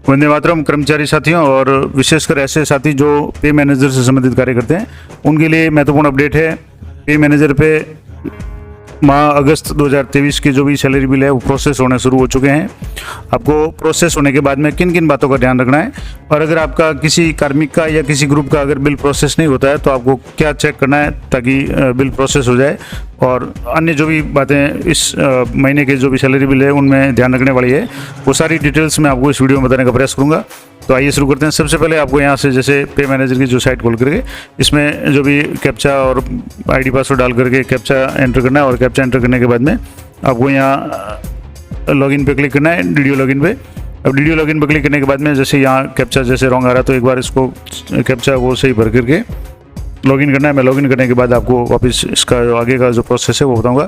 वंदे मातरम कर्मचारी साथियों और विशेषकर ऐसे साथी जो पे मैनेजर से संबंधित कार्य करते हैं उनके लिए महत्वपूर्ण अपडेट है। पे मैनेजर पे माह अगस्त 2023 की जो भी सैलरी बिल है वो प्रोसेस होने शुरू हो चुके हैं। आपको प्रोसेस होने के बाद में किन किन बातों का ध्यान रखना है और अगर आपका किसी कार्मिक का या किसी ग्रुप का अगर बिल प्रोसेस नहीं होता है तो आपको क्या चेक करना है ताकि बिल प्रोसेस हो जाए, और अन्य जो भी बातें इस महीने के जो भी सैलरी बिल है उनमें ध्यान रखने वाली है, वो सारी डिटेल्स मैं आपको इस वीडियो में बताने का प्रयास करूँगा। तो आइए शुरू करते हैं। सबसे पहले आपको यहाँ से जैसे पे मैनेजर की जो साइट खोल करके इसमें जो भी कैप्चा और आईडी पासवर्ड डाल करके कैप्चा एंटर करना है और कैप्चा एंटर करने के बाद में आपको यहाँ लॉगिन पे क्लिक करना है, डीडीओ लॉगिन पे। अब डीडीओ लॉगिन पे क्लिक करने के बाद में जैसे यहाँ कैप्चा जैसे रॉन्ग आ रहा है तो एक बार इसको कैप्चा वो सही भर करके लॉगिन करना है। मैं लॉगिन करने के बाद आपको वापस इसका जो आगे का जो प्रोसेस है वो बताऊंगा।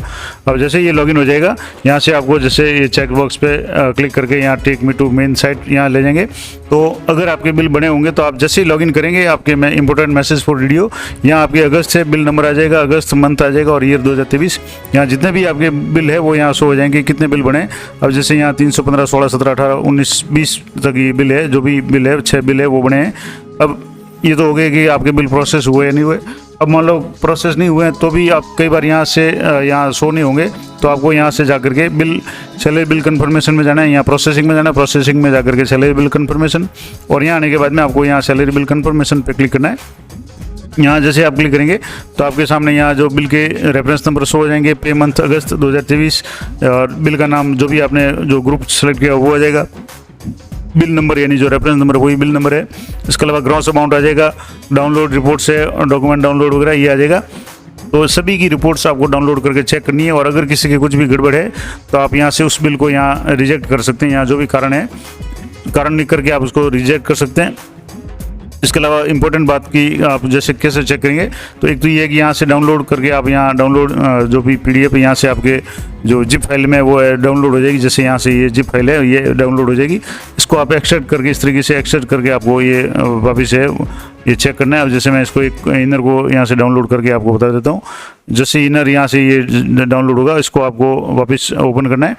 अब जैसे ये लॉगिन हो जाएगा यहाँ से आपको जैसे ये चेक बॉक्स पे क्लिक करके यहाँ take me to main site यहाँ ले जाएंगे। तो अगर आपके बिल बने होंगे तो आप जैसे ही लॉगिन करेंगे आपके में इंपॉर्टेंट मैसेज फॉर डीडीओ यहाँ आपके अगस्त से बिल नंबर आ जाएगा, अगस्त मंथ आ जाएगा और ईयर 2023। यहाँ जितने भी आपके बिल है वो यहाँ शो हो जाएंगे कितने बिल बने। अब जैसे यहाँ 315, 16, 17, 18, 19, 20 तक ये बिल है, जो भी बिल है 6 बिल है वो बने हैं। अब ये तो हो गया कि आपके बिल प्रोसेस हुए या नहीं हुए। अब मान लो प्रोसेस नहीं हुए हैं तो भी आप कई बार यहाँ से यहाँ शो नहीं होंगे, तो आपको यहाँ से जाकर के बिल सैलरी बिल कंफर्मेशन में जाना है, यहाँ प्रोसेसिंग में जाना है, प्रोसेसिंग में जाकर के सैलरी बिल कंफर्मेशन, और यहाँ आने के बाद में आपको यहाँ सैलरी बिल कंफर्मेशन पे क्लिक करना है। यहाँ जैसे आप क्लिक करेंगे तो आपके सामने यहाँ जो बिल के रेफरेंस नंबर शो हो जाएंगे, पे मंथ अगस्त 2023, और बिल का नाम जो भी आपने जो ग्रुप सेलेक्ट किया वो आ जाएगा, बिल नंबर यानी जो रेफरेंस नंबर वही बिल नंबर है। इसके अलावा ग्रॉस अमाउंट आ जाएगा, डाउनलोड रिपोर्ट से डॉक्यूमेंट डाउनलोड वगैरह ये आ जाएगा। तो सभी की रिपोर्ट्स आपको डाउनलोड करके चेक करनी है, और अगर किसी के कुछ भी गड़बड़ है तो आप यहाँ से उस बिल को यहाँ रिजेक्ट कर सकते हैं। यहाँ जो भी कारण है, कारण लिख करके आप उसको रिजेक्ट कर सकते हैं। इसके अलावा इंपॉर्टेंट बात की आप जैसे कैसे चेक करेंगे तो एक तो ये है कि यहाँ से डाउनलोड करके आप यहाँ डाउनलोड जो भी पीडीएफ है यहाँ से आपके जो जिप फाइल में वो है डाउनलोड हो जाएगी। जैसे यहाँ से ये जिप फाइल है ये डाउनलोड हो जाएगी, इसको आप एक्सट्रैक्ट करके इस तरीके से एक्सट्रैक्ट करके आपको ये वापस है ये चेक करना है। अब जैसे मैं इसको एक इनर को यहाँ से डाउनलोड करके आपको बता देता हूँ। जैसे इनर यहाँ से ये डाउनलोड होगा इसको आपको वापस ओपन करना है।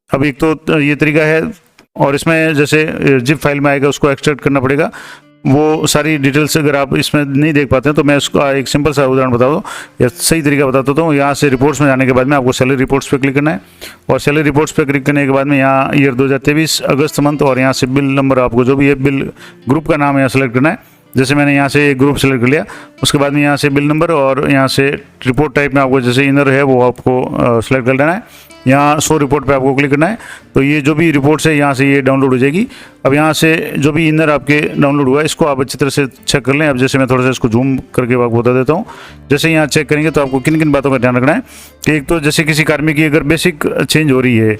अब एक तो ये तरीका है, और इसमें जैसे जिप फाइल में आएगा उसको एक्सट्रैक्ट करना पड़ेगा। वो सारी डिटेल्स अगर आप इसमें नहीं देख पाते हैं तो मैं उसका एक सिंपल सा उदाहरण बता दूँ या सही तरीका बता देता हूँ। यहाँ से रिपोर्ट्स में जाने के बाद में आपको सैलरी रिपोर्ट्स पे क्लिक करना है, और सैलरी रिपोर्ट्स पे क्लिक करने के बाद में यहाँ ईयर 2023 अगस्त मंथ, और यहाँ से बिल नंबर आपको जो भी है बिल ग्रुप का नाम यहाँ सेलेक्ट करना है। जैसे मैंने यहाँ से ग्रुप सेलेक्ट कर लिया, उसके बाद में यहाँ से बिल नंबर और यहाँ से रिपोर्ट टाइप में आपको जैसे इनर है वो आपको सेलेक्ट कर लेना है। यहाँ शो रिपोर्ट पे आपको क्लिक करना है, तो ये जो भी रिपोर्ट्स है यहाँ से ये डाउनलोड हो जाएगी। अब यहाँ से जो भी इनर आपके डाउनलोड हुआ है इसको आप अच्छी तरह से चेक कर लें। अब जैसे मैं थोड़ा सा इसको जूम करके आपको बता देता हूँ। जैसे यहाँ चेक करेंगे तो आपको किन किन बातों का ध्यान रखना है कि एक तो जैसे किसी कार्मिक की अगर बेसिक चेंज हो रही है,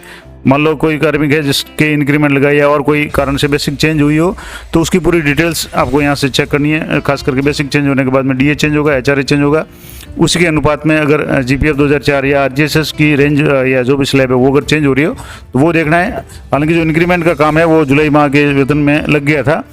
मान लो कोई कार्मिक है जिसके इंक्रीमेंट लगा या और कोई कारण से बेसिक चेंज हुई हो तो उसकी पूरी डिटेल्स आपको यहाँ से चेक करनी है। खास करके बेसिक चेंज होने के बाद में डीए चेंज होगा, एचआरए चेंज होगा, उसी के अनुपात में अगर जीपीएफ 2004 या आरजीएसएस की रेंज या जो भी स्लैब है वो अगर चेंज हो रही हो तो वो देखना है। हालांकि जो इंक्रीमेंट का काम है वो जुलाई माह के वेतन में लग गया था,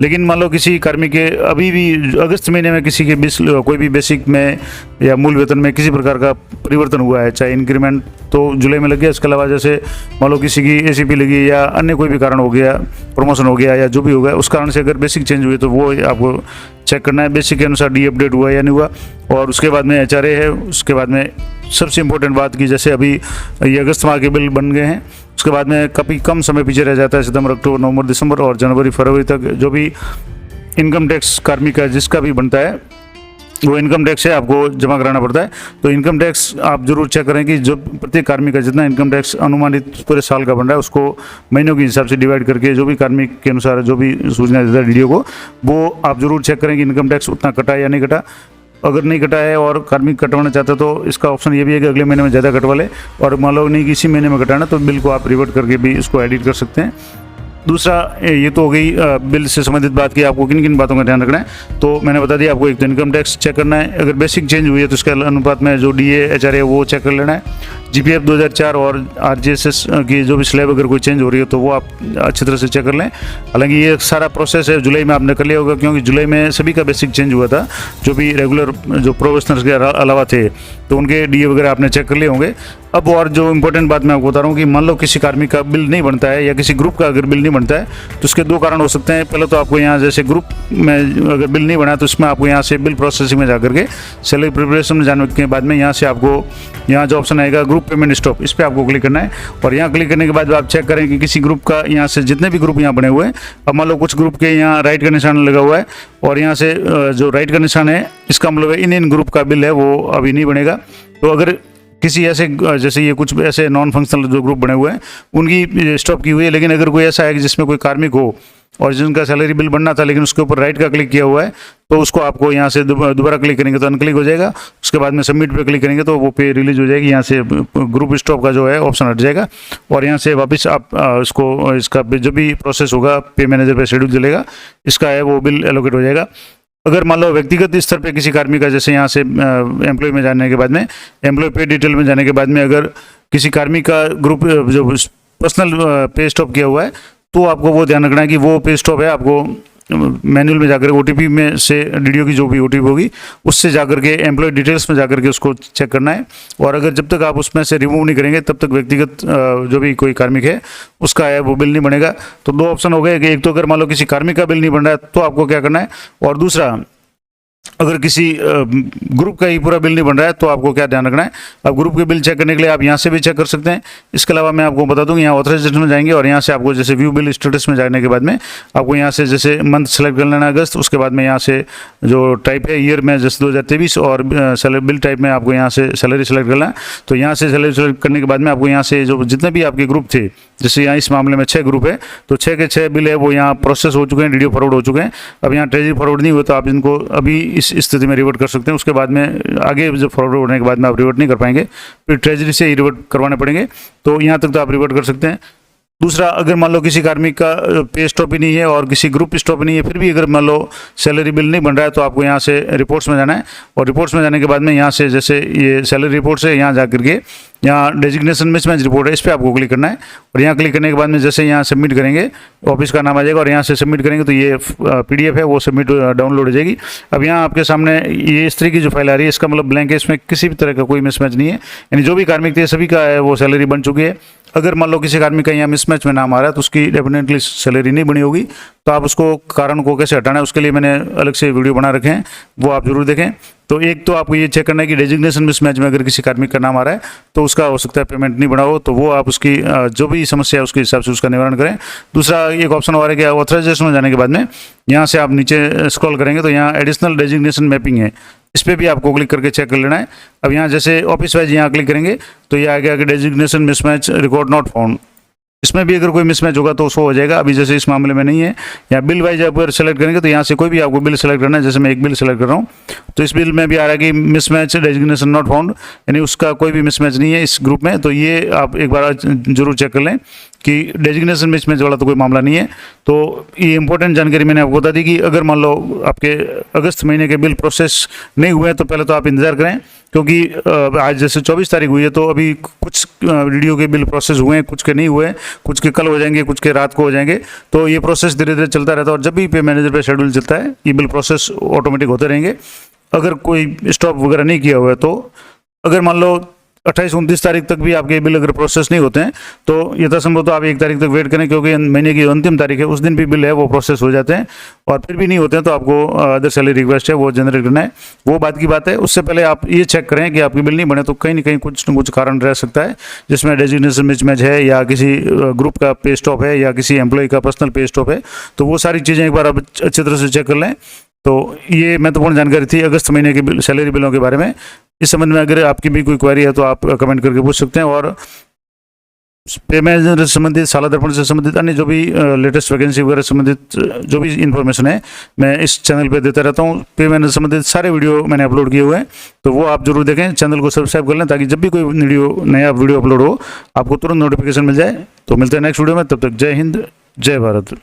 लेकिन मान लो किसी कार्मिक के अभी भी अगस्त महीने में किसी के कोई भी बेसिक में या मूल वेतन में किसी प्रकार का परिवर्तन हुआ है, चाहे इंक्रीमेंट तो जुलाई में लग गया, इसके अलावा जैसे मान लो किसी की एसीपी लगी या अन्य कोई भी कारण हो गया, प्रमोशन हो गया या जो भी हो गया, उस कारण से अगर बेसिक चेंज हुई तो वो आपको चेक करना है बेसिक के अनुसार डी अपडेट हुआ या नहीं हुआ। और उसके बाद में एचआरए है, उसके बाद में सबसे इम्पोर्टेंट बात की जैसे अभी ये अगस्त माह के बिल बन गए हैं, उसके बाद में काफ़ी कम समय पीछे रह जाता है, सितंबर, अक्टूबर, नवंबर, दिसंबर और जनवरी, फरवरी तक जो भी इनकम टैक्स कार्मिक का जिसका भी बनता है वो इनकम टैक्स है आपको जमा कराना पड़ता है। तो इनकम टैक्स आप जरूर चेक करें कि जो प्रत्येक कार्मिक का जितना इनकम टैक्स अनुमानित पूरे साल का बन रहा है उसको महीनों के हिसाब से डिवाइड करके जो भी कार्मिक के अनुसार जो भी सूचना देता है डीडीओ को वो आप जरूर चेक करें कि इनकम टैक्स उतना कटा या नहीं कटा। अगर नहीं कटा है और कार्मिक कटवाना चाहता है तो इसका ऑप्शन ये भी है कि अगले महीने में ज़्यादा कटवा ले, और मान लो नहीं किसी महीने में कटाना तो बिल को आप रिवर्ट करके भी इसको एडिट कर सकते हैं। दूसरा ये तो हो गई बिल से संबंधित बात की आपको किन किन बातों का ध्यान रखना है। तो मैंने बता दिया आपको एक तो इनकम टैक्स चेक करना है, अगर बेसिक चेंज हुई है तो उसके अनुपात में जो डीए एचआरए वो चेक कर लेना है। GPF 2004 और RGSS की जो भी स्लैब अगर कोई चेंज हो रही है तो वो आप अच्छी तरह से चेक कर लें। हालांकि ये सारा प्रोसेस है जुलाई में आपने कर लिया होगा, क्योंकि जुलाई में सभी का बेसिक चेंज हुआ था, जो भी रेगुलर जो प्रोफेशनल्स के अलावा थे तो उनके DA वगैरह आपने चेक कर लिए होंगे। अब और जो इम्पोर्टेंट बात मैं आपको बता रहा हूँ कि मान लो किसी कार्मिक का बिल नहीं बनता है या किसी ग्रुप का अगर बिल नहीं बनता है तो उसके दो कारण हो सकते हैं। पहले तो आपको यहाँ जैसे ग्रुप में अगर बिल नहीं बना तो इसमें आपको यहाँ से बिल प्रोसेसिंग में जाकर के सैलरी प्रिपरेशन में जाने के बाद में यहाँ से आपको यहाँ जो ऑप्शन आएगा ग्रुप पेमेंट स्टॉप, इस पर आपको क्लिक करना है। और यहाँ क्लिक करने के बाद आप चेक करें कि किसी ग्रुप का यहाँ से जितने भी ग्रुप यहाँ बने हुए हैं, अब मान लो कुछ ग्रुप के यहाँ राइट का निशान लगा हुआ है और यहाँ से जो राइट का निशान है इसका मतलब है इन ग्रुप का बिल है वो अभी नहीं बनेगा। तो अगर किसी ऐसे जैसे ये कुछ ऐसे नॉन फंक्शनल जो ग्रुप बने हुए हैं उनकी स्टॉप की हुई है, लेकिन अगर कोई ऐसा है कि जिसमें कोई कार्मिक हो और जिनका सैलरी बिल बनना था लेकिन उसके ऊपर राइट का क्लिक किया हुआ है तो उसको आपको यहाँ से दोबारा क्लिक करेंगे तो अनक्लिक हो जाएगा। उसके बाद में सबमिट पे क्लिक करेंगे तो वो पे रिलीज हो जाएगी, यहाँ से ग्रुप स्टॉप का जो है ऑप्शन हट जाएगा और यहाँ से वापस आप इसका जो भी प्रोसेस होगा पे मैनेजर पे शेड्यूल चलेगा, इसका है वो बिल एलोकेट हो जाएगा। अगर मान लो व्यक्तिगत स्तर पे किसी कार्मिक का जैसे यहाँ से एम्प्लॉय में जाने के बाद में एम्प्लॉय पे डिटेल में जाने के बाद में अगर किसी कार्मिक का ग्रुप जो पर्सनल पे स्टॉप किया हुआ है तो आपको वो ध्यान रखना है कि वो पे स्टॉप है आपको मैनुअल में जाकर OTP में से DDO की जो भी OTP होगी उससे जाकर के एम्प्लॉय डिटेल्स में जाकर के उसको चेक करना है। और अगर जब तक आप उसमें से रिमूव नहीं करेंगे तब तक व्यक्तिगत जो भी कोई कार्मिक है उसका है वो बिल नहीं बनेगा। तो दो ऑप्शन हो गए कि एक तो अगर मान लो किसी कार्मिक का बिल नहीं बन रहा है तो आपको क्या करना है, और दूसरा अगर किसी ग्रुप का ही पूरा बिल नहीं बन रहा है तो आपको क्या ध्यान रखना है। अब ग्रुप के बिल चेक करने के लिए आप यहाँ से भी चेक कर सकते हैं। इसके अलावा मैं आपको बता दूं कि यहाँ ऑथराइजेशन में जाएंगे और यहाँ से आपको जैसे व्यू बिल स्टेटस में जाने के बाद में आपको यहाँ से जैसे मंथ सेलेक्ट कर लेना है अगस्त, उसके बाद में यहाँ से जो टाइप है ईयर में जैसे 2023 और सैलरी बिल टाइप में आपको यहाँ से सैलरी सेलेक्ट करना है। तो यहाँ से सैलरी सेलेक्ट करने के बाद में आपको यहाँ से जो जितने भी आपके ग्रुप थे, जैसे यहाँ इस मामले में 6 ग्रुप है तो 6 के 6 बिल है वो यहाँ प्रोसेस हो चुके हैं, DDO फॉरवर्ड हो चुके हैं। अब यहाँ ट्रेजरी फॉरवर्ड नहीं हुए तो आप इनको अभी इस स्थिति में रिवर्ट कर सकते हैं। उसके बाद में आगे जो फॉरवर्ड होने के बाद में आप रिवर्ट नहीं कर पाएंगे, फिर ट्रेजरी से ही रिवर्ट करवाने पड़ेंगे। तो यहाँ तक तो आप रिवर्ट कर सकते हैं। दूसरा, अगर मान लो किसी कार्मिक का पे स्टॉप ही नहीं है और किसी ग्रुप स्टॉप नहीं है फिर भी अगर मान लो सैलरी बिल नहीं बन रहा है तो आपको यहाँ से रिपोर्ट्स में जाना है और रिपोर्ट्स में जाने के बाद में यहाँ से जैसे ये सैलरी रिपोर्ट्स है यहाँ जा करके यहाँ डेजिग्नेशन मिसमैच रिपोर्ट है, इस पर आपको क्लिक करना है। और यहाँ क्लिक करने के बाद में जैसे यहाँ सबमिट करेंगे ऑफिस का नाम आ जाएगा और यहाँ से सबमिट करेंगे तो ये PDF है वो सबमिट डाउनलोड हो जाएगी। अब यहाँ आपके सामने ये इस तरह की जो फाइल आ रही है इसका मतलब ब्लैंक है, इसमें किसी भी तरह का कोई मिसमैच नहीं है, यानी जो भी कार्मिक थे सभी का है वो सैलरी बन चुकी है। अगर मान लो किसी कार्मिक का यहाँ मिसमैच में नाम आ रहा है तो उसकी डेफिनेटली सैलरी नहीं बनी होगी। तो आप उसको कारण को कैसे हटाना है उसके लिए मैंने अलग से वीडियो बना रखे हैं, वो आप जरूर देखें। तो एक तो आपको ये चेक करना है कि डेजिग्नेशन मिसमैच में अगर किसी कार्मिक का नाम आ रहा है तो उसका हो सकता है पेमेंट नहीं बना हो, तो वो आप उसकी जो भी समस्या है उसके हिसाब से उसका निवारण करें। दूसरा एक ऑप्शन हो रहा है कि ऑथराइजेशन में जाने के बाद में यहाँ से आप नीचे स्क्रॉल करेंगे तो यहाँ एडिशनल डेजिग्नेशन मैपिंग है, इस पर भी आपको क्लिक करके चेक कर लेना है। अब यहाँ जैसे ऑफिस वाइज यहाँ क्लिक करेंगे तो ये आ गया कि designation mismatch record not found, इसमें भी अगर कोई मिसमैच होगा तो उसको हो जाएगा। अभी जैसे इस मामले में नहीं है। या बिल वाइज आप सेलेक्ट करेंगे तो यहाँ से कोई भी आपको बिल सेलेक्ट करना है, जैसे मैं एक बिल सेलेक्ट कर रहा हूँ तो इस बिल में भी आ रहा है कि मिसमैच डेजिग्नेशन नॉट फाउंड, यानी उसका कोई भी मिसमैच नहीं है इस ग्रुप में। तो ये आप एक बार जरूर चेक कर लें कि डेजिग्नेशन मिसमैच वाला तो कोई मामला नहीं है। तो ये इंपॉर्टेंट जानकारी मैंने आपको बता दी कि अगर मान लो आपके अगस्त महीने के बिल प्रोसेस नहीं हुए तो पहले तो आप इंतज़ार करें, क्योंकि आज जैसे 24 तारीख हुई है तो अभी कुछ DDO के बिल प्रोसेस हुए हैं, कुछ के नहीं हुए, कुछ के कल हो जाएंगे, कुछ के रात को हो जाएंगे। तो ये प्रोसेस धीरे धीरे चलता रहता है और जब भी पे मैनेजर पे शेड्यूल चलता है ये बिल प्रोसेस ऑटोमेटिक होते रहेंगे। अगर कोई स्टॉप वगैरह नहीं किया हुआ है तो अगर मान लो 28-29 तारीख तक भी आपके बिल अगर प्रोसेस नहीं होते हैं तो यथासंभव तो आप 1 तारीख तक वेट करें, क्योंकि महीने की अंतिम तारीख है उस दिन भी बिल है वो प्रोसेस हो जाते हैं। और फिर भी नहीं होते हैं तो आपको अदर सैलरी रिक्वेस्ट है वो जनरेट करना है, वो बात की बात है। उससे पहले आप ये चेक करें कि आपके बिल नहीं बने तो कहीं ना कहीं कुछ न कुछ कारण रह सकता है, जिसमें डेजिग्नेशन मिसमैच है या किसी ग्रुप का पे स्टॉप है या किसी एम्प्लॉय का पर्सनल पे स्टॉप है। तो वो सारी चीज़ें एक बार आप अच्छी तरह से चेक कर लें। तो ये महत्वपूर्ण जानकारी थी अगस्त महीने के बिल सैलरी बिलों के बारे में। इस संबंध में अगर आपकी भी कोई क्वेरी है तो आप कमेंट करके पूछ सकते हैं। और पे मैनेजर से संबंधित, साला दर्पण से संबंधित अन्य जो भी लेटेस्ट वैकेंसी वगैरह संबंधित जो भी इन्फॉर्मेशन है मैं इस चैनल पे देता रहता हूँ। पे मैनेजर संबंधित सारे वीडियो मैंने अपलोड किए हुए हैं, तो वो आप जरूर देखें। चैनल को सब्सक्राइब कर लें ताकि जब भी कोई नया वीडियो अपलोड हो आपको तुरंत नोटिफिकेशन मिल जाए। तो मिलते हैं नेक्स्ट वीडियो में, तब तक जय हिंद, जय भारत।